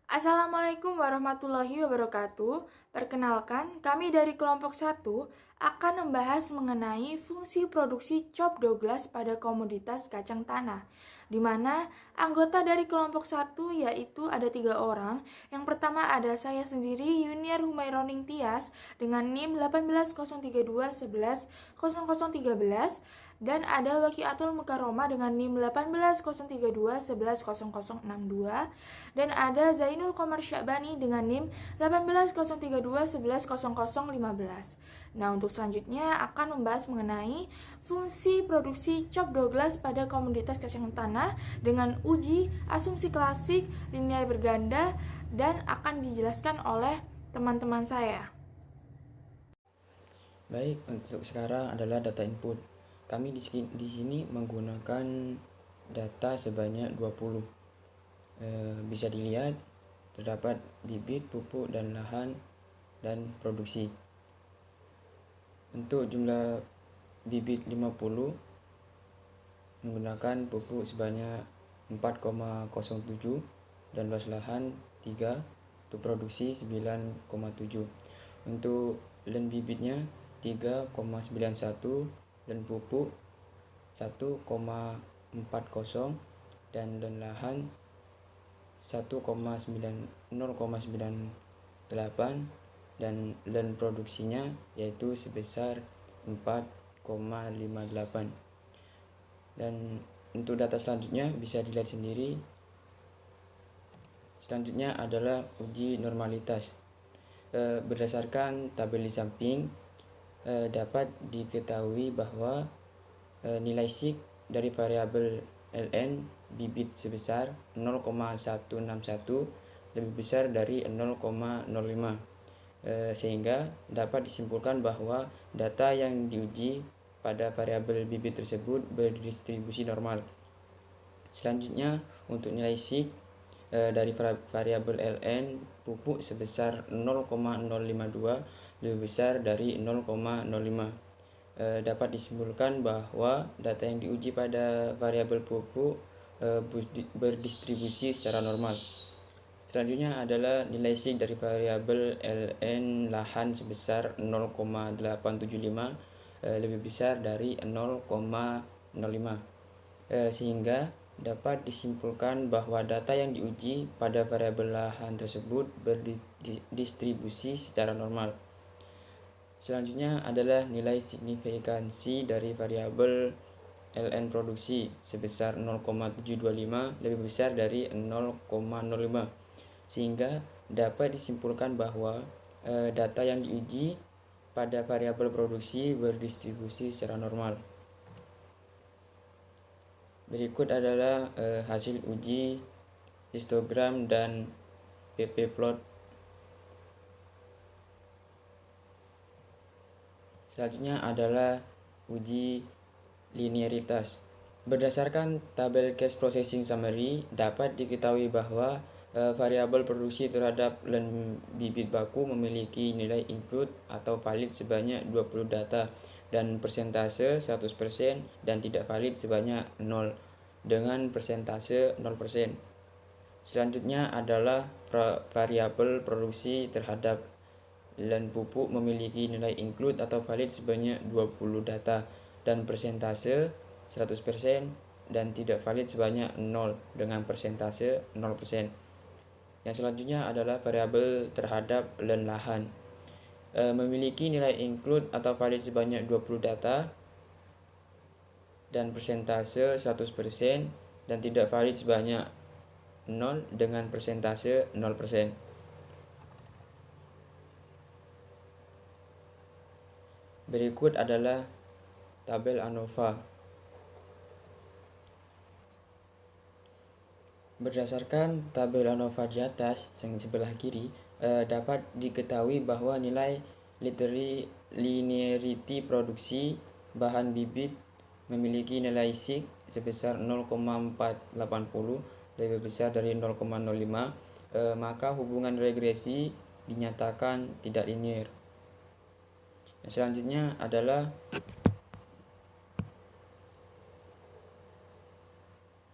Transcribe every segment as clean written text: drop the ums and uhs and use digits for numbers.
Assalamualaikum warahmatullahi wabarakatuh. Perkenalkan, kami dari kelompok 1 akan membahas mengenai fungsi produksi Cobb Douglas pada komoditas kacang tanah, di mana anggota dari kelompok 1 yaitu ada 3 orang. Yang pertama ada saya sendiri, Yuniar Humaironing Tias, dengan NIM 18.02.11.0013, dan ada Wakiatul Mukaroma dengan NIM 18.032.11.0062, dan ada Zainul Komar Syabani dengan NIM 18.032.11.0015. Nah, untuk selanjutnya akan membahas mengenai fungsi produksi Cobb Douglas pada komoditas kacang tanah dengan uji asumsi klasik linear berganda, dan akan dijelaskan oleh teman-teman saya. Baik, untuk sekarang adalah data input. Kami di sini menggunakan data sebanyak 20. Bisa dilihat terdapat bibit, pupuk, dan lahan dan produksi. Untuk jumlah bibit 50 menggunakan pupuk sebanyak 4,07 dan luas lahan 3, untuk produksi 9,7. Untuk len bibitnya 3,91 dan pupuk 1,40 dan lahan 0,98 dan len produksinya yaitu sebesar 4,58. Dan untuk data selanjutnya bisa dilihat sendiri. Selanjutnya adalah uji normalitas. Berdasarkan tabel di samping, dapat diketahui bahwa nilai SIG dari variabel ln bibit sebesar 0,161 lebih besar dari 0,05, sehingga dapat disimpulkan bahwa data yang diuji pada variabel bibit tersebut berdistribusi normal. Selanjutnya untuk nilai SIG dari variabel ln pupuk sebesar 0,052 lebih besar dari 0,05. Dapat disimpulkan bahwa data yang diuji pada variabel pupuk berdistribusi secara normal. Selanjutnya adalah nilai SIG dari variabel ln lahan sebesar 0,875 lebih besar dari 0,05, sehingga dapat disimpulkan bahwa data yang diuji pada variabel lahan tersebut berdistribusi secara normal. Selanjutnya adalah nilai signifikansi dari variabel ln produksi sebesar 0,725 lebih besar dari 0,05, sehingga dapat disimpulkan bahwa data yang diuji pada variabel produksi berdistribusi secara normal. Berikut adalah hasil uji histogram dan PP plot. Selanjutnya adalah uji linearitas. Berdasarkan tabel cash processing summary, dapat diketahui bahwa variabel produksi terhadap len bibit baku memiliki nilai include atau valid sebanyak 20 data dan persentase 100% dan tidak valid sebanyak 0 dengan persentase 0%. Selanjutnya adalah variabel produksi terhadap len pupuk memiliki nilai include atau valid sebanyak 20 data dan persentase 100% dan tidak valid sebanyak 0 dengan persentase 0%. Yang selanjutnya adalah variabel terhadap len lahan. Memiliki nilai include atau valid sebanyak 20 data dan persentase 100% dan tidak valid sebanyak 0 dengan persentase 0%. Berikut adalah tabel ANOVA. Berdasarkan tabel ANOVA di atas yang sebelah kiri, dapat diketahui bahwa nilai linearity produksi bahan bibit memiliki nilai SIG sebesar 0,480 lebih besar dari 0,05, maka hubungan regresi dinyatakan tidak linear. Selanjutnya adalah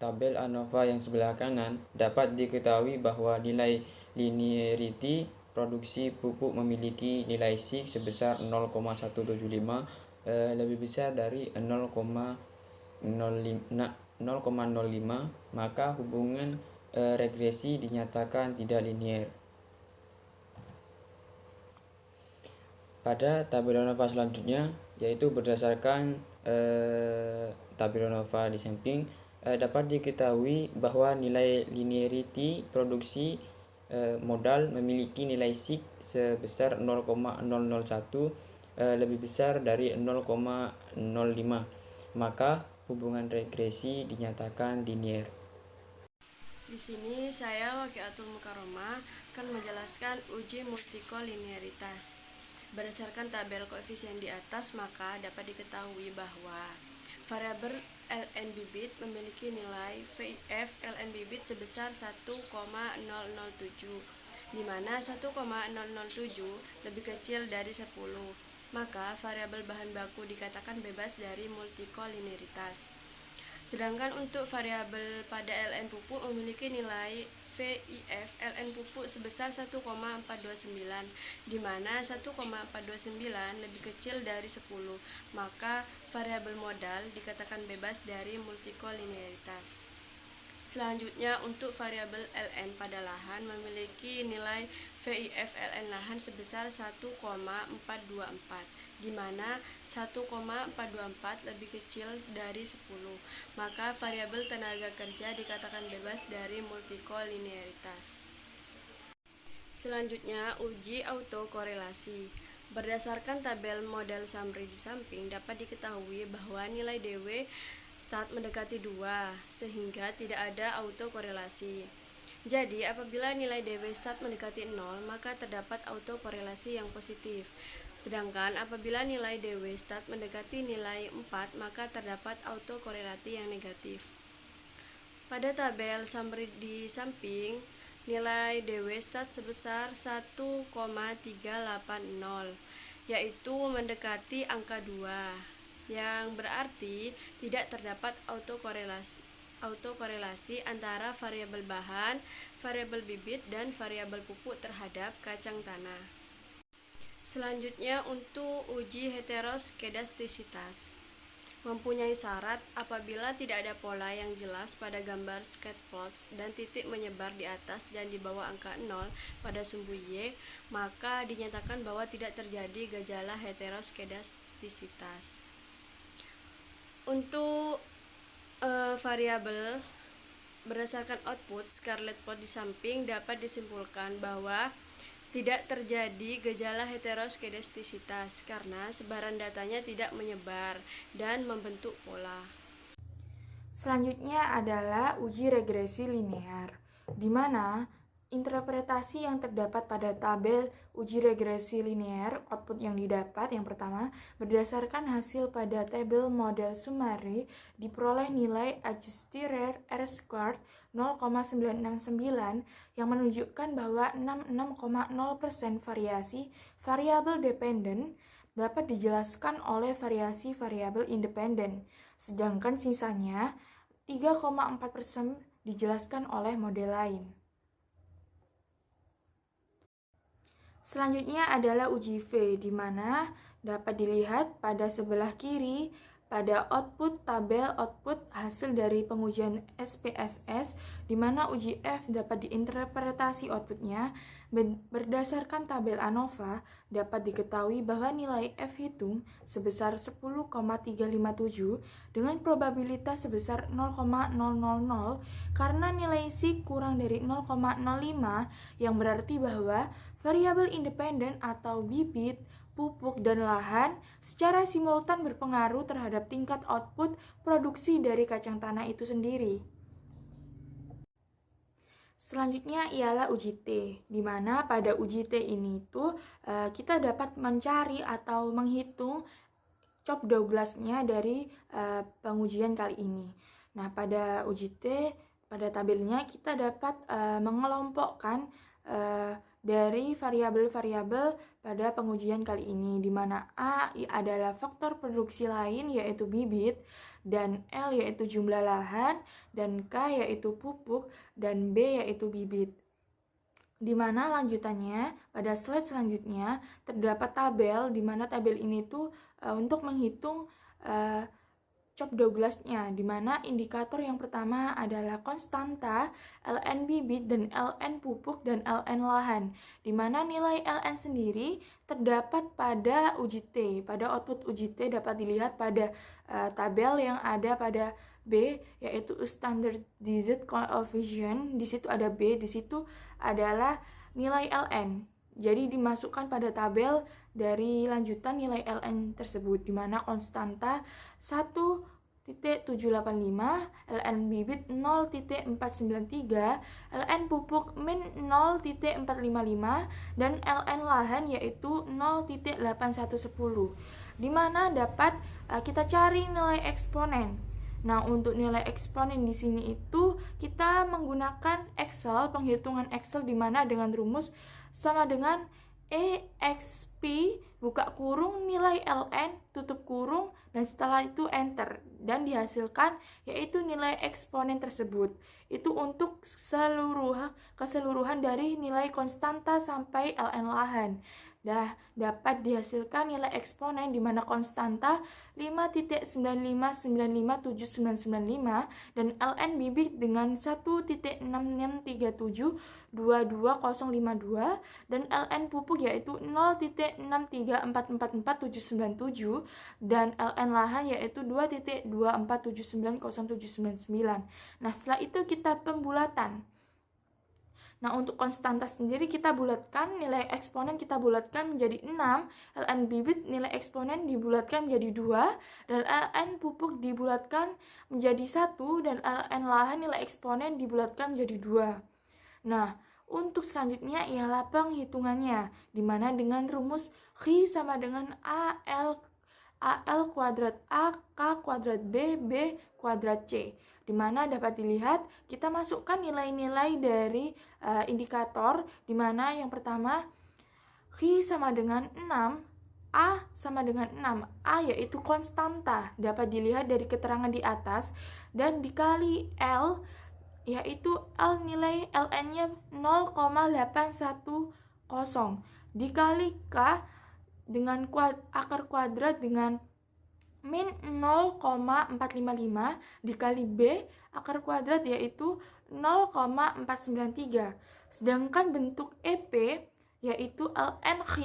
tabel ANOVA yang sebelah kanan. Dapat diketahui bahwa nilai linearity produksi pupuk memiliki nilai SIC sebesar 0,175 lebih besar dari 0,05, maka hubungan regresi dinyatakan tidak linear. Pada tabel ANOVA selanjutnya, yaitu berdasarkan tabel ANOVA di samping, dapat diketahui bahwa nilai linearity produksi modal memiliki nilai SIC sebesar 0,001 lebih besar dari 0,05, maka hubungan regresi dinyatakan linear. Di sini saya Waqiatul Mukarromah akan menjelaskan uji multikolinearitas. Berdasarkan tabel koefisien di atas, maka dapat diketahui bahwa variabel ln bibit memiliki nilai VIF ln bibit sebesar 1,007, di mana 1,007 lebih kecil dari 10. Maka variabel bahan baku dikatakan bebas dari multikolinearitas. Sedangkan untuk variabel pada ln pupuk memiliki nilai VIF ln pupuk sebesar 1,429, di mana 1,429 lebih kecil dari 10, maka variabel modal dikatakan bebas dari multikolinearitas. Selanjutnya untuk variabel ln pada lahan memiliki nilai VIF ln lahan sebesar 1,424, di mana 1,424 lebih kecil dari 10, maka variabel tenaga kerja dikatakan bebas dari multikolinearitas. Selanjutnya, uji autokorelasi. Berdasarkan tabel model summary di samping, dapat diketahui bahwa nilai DW start mendekati 2, sehingga tidak ada autokorelasi. Jadi, apabila nilai DW start mendekati 0, maka terdapat autokorelasi yang positif. Sedangkan apabila nilai DW start mendekati nilai 4, maka terdapat autokorelasi yang negatif. Pada tabel summary di samping, nilai DW start sebesar 1,380, yaitu mendekati angka 2, yang berarti tidak terdapat autokorelasi antara variabel bahan, variabel bibit, dan variabel pupuk terhadap kacang tanah. Selanjutnya untuk uji heteroskedastisitas. Mempunyai syarat apabila tidak ada pola yang jelas pada gambar skateplots dan titik menyebar di atas dan di bawah angka 0 pada sumbu Y, maka dinyatakan bahwa tidak terjadi gejala heteroskedastisitas. Untuk variabel berdasarkan output scarlet plot di samping, dapat disimpulkan bahwa tidak terjadi gejala heteroskedastisitas karena sebaran datanya tidak menyebar dan membentuk pola. Selanjutnya adalah uji regresi linear, di mana interpretasi yang terdapat pada tabel uji regresi linear, output yang didapat yang pertama berdasarkan hasil pada tabel model summary diperoleh nilai adjusted R-squared 0,969 yang menunjukkan bahwa 66,0% variasi variabel dependen dapat dijelaskan oleh variasi variabel independen, sedangkan sisanya 3,4% dijelaskan oleh model lain. Selanjutnya adalah uji V, di mana dapat dilihat pada sebelah kiri pada output tabel output hasil dari pengujian SPSS, di mana uji F dapat diinterpretasi outputnya berdasarkan tabel ANOVA. Dapat diketahui bahwa nilai F hitung sebesar 10,357 dengan probabilitas sebesar 0,000 karena nilai C kurang dari 0,05, yang berarti bahwa variabel independen atau bibit, pupuk, dan lahan secara simultan berpengaruh terhadap tingkat output produksi dari kacang tanah itu sendiri. Selanjutnya ialah uji T, di mana pada uji T ini kita dapat mencari atau menghitung Cobb Douglas-nya dari pengujian kali ini. Nah, pada uji T, pada tabelnya kita dapat mengelompokkan dari variabel-variabel pada pengujian kali ini, di mana A adalah faktor produksi lain yaitu bibit, dan L yaitu jumlah lahan, dan K yaitu pupuk, dan B yaitu bibit. Di mana lanjutannya pada slide selanjutnya terdapat tabel, di mana tabel ini tuh untuk menghitung Cobb Douglas-nya, di mana indikator yang pertama adalah konstanta, Ln bibit, dan Ln pupuk, dan Ln lahan, di mana nilai Ln sendiri terdapat pada uji T. Pada output uji T dapat dilihat pada tabel yang ada pada B, yaitu standardized coefficient. Di situ ada B, di situ adalah nilai Ln. Jadi dimasukkan pada tabel dari lanjutan nilai Ln tersebut, di mana konstanta 1,785, Ln bibit 0,493, Ln pupuk min 0,455, dan Ln lahan yaitu 0,8110, di mana dapat kita cari nilai eksponen. Nah, untuk nilai eksponen di sini itu kita menggunakan Excel, penghitungan Excel, di mana dengan rumus sama dengan EXP buka kurung nilai Ln tutup kurung, dan setelah itu enter, dan dihasilkan yaitu nilai eksponen tersebut. Itu untuk keseluruhan dari nilai konstanta sampai Ln lahan. Dapat dihasilkan nilai eksponen di mana konstanta 5,9595795 dan Ln bibit dengan 1,663722,052 dan Ln pupuk yaitu 0,634449797 dan Ln lahan yaitu 2,2479079. Nah, setelah itu kita pembulatan. Nah, untuk konstanta sendiri kita bulatkan, nilai eksponen kita bulatkan menjadi 6, Ln bibit nilai eksponen dibulatkan menjadi 2, dan Ln pupuk dibulatkan menjadi 1, dan Ln lahan nilai eksponen dibulatkan menjadi 2. Nah, untuk selanjutnya ialah penghitungannya, di mana dengan rumus Q sama dengan AL kuadrat A, K kuadrat B, B kuadrat C, di mana dapat dilihat kita masukkan nilai-nilai dari indikator, di mana yang pertama Q sama dengan 6, A sama dengan 6, A yaitu konstanta, dapat dilihat dari keterangan di atas, dan dikali L yaitu L nilai Ln-nya 0,810, dikali K dengan akar kuadrat dengan min 0,455, dikali B akar kuadrat yaitu 0,493. Sedangkan bentuk EP yaitu Ln Q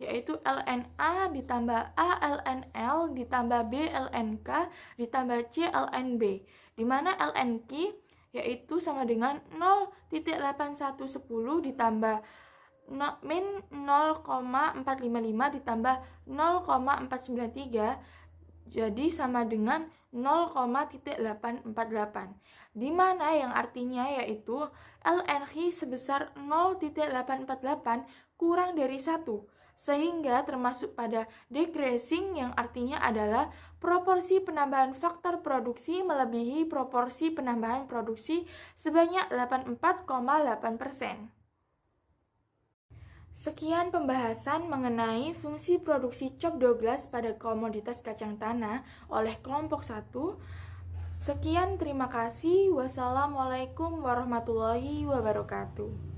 yaitu Ln A ditambah A Ln L ditambah B Ln K ditambah C Ln B, di mana Ln Q yaitu sama dengan 0,8110 ditambah min 0,455 ditambah 0,493, jadi sama dengan 0,848, di mana yang artinya yaitu Ln Q sebesar 0,848 kurang dari 1, sehingga termasuk pada decreasing, yang artinya adalah proporsi penambahan faktor produksi melebihi proporsi penambahan produksi sebanyak 84,8%. Sekian pembahasan mengenai fungsi produksi Cobb Douglas pada komoditas kacang tanah oleh kelompok 1. Sekian, terima kasih. Wassalamualaikum warahmatullahi wabarakatuh.